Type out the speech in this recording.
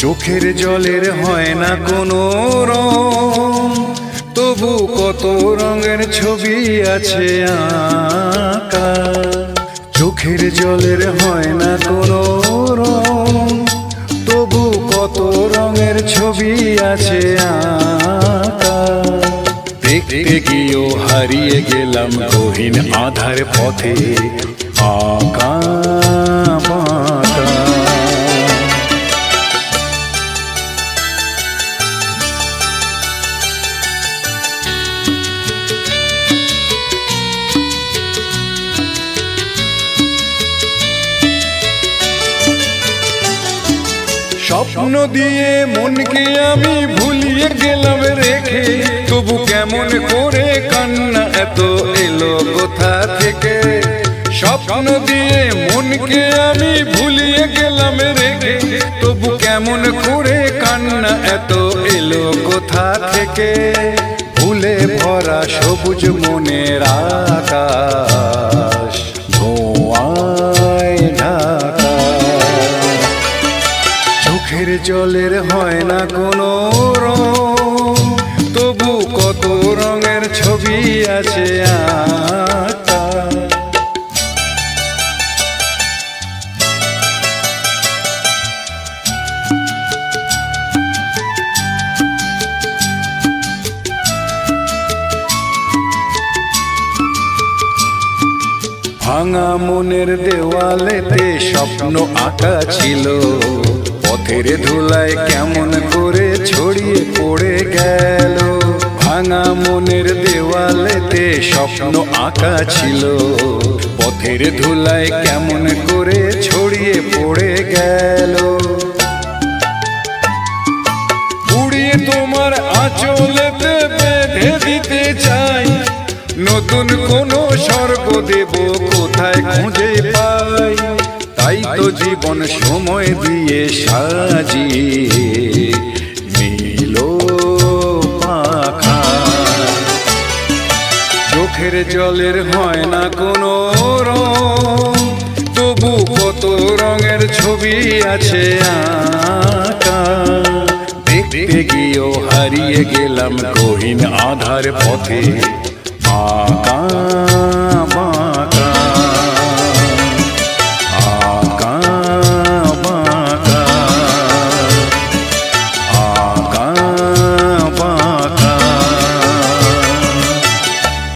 চোখের জলের হয় না কোনো রং, তবু কত রঙের ছবি আছে আঁকা। চোখের জলের হয় না কোনো রং, তবু কত রঙের ছবি আছে আঁকা। দেখতে গিয়েও হারিয়ে গেলাম গহীন আধার পথে আঁকা বাঁকা। স্বপ্ন দিয়ে মনকে আমি ভুলিয়ে গেলাম রেখে, তবু কেমন করে কান্না এত এলো কোথা থেকে। স্বপ্ন দিয়ে মনকে আমি ভুলিয়ে গেলাম রেখে, তবু কেমন করে কান্না এত এলো কোথা থেকে। ভুলে ভরা সবুজ মনের আকাশ ধোঁয়ায় ঢাকা। চোখের জলের হয় না কোনো রং, তবু কত রঙের ছবি আছে আঁকা। ভাঙা মনের দেওয়ালেতে স্বপ্ন আঁকা ছিল, পথের ধুলায় কেমন করে ছড়িয়ে পড়ে গেল। ভাঙা মনের দেওয়ালেতে স্বপ্ন আঁকা ছিল, পথের ধুলায় কেমন করে ছড়িয়ে পড়ে গেল। উড়িয়ে তোমার আঁচলেতে বেঁধে দিতে চাই, নতুন কোন স্বর্গ দেব কোথায় খুঁজে পাই। তাই তো জীবন সময় দিয়ে সাজিয়ে নিল পাখা। চোখের জলের হয় না কোনো রং, তবু কত রঙের ছবি আছে আঁকা। দেখতে গিয়েও হারিয়ে গেলাম গহীন আধার পথে আঁকা।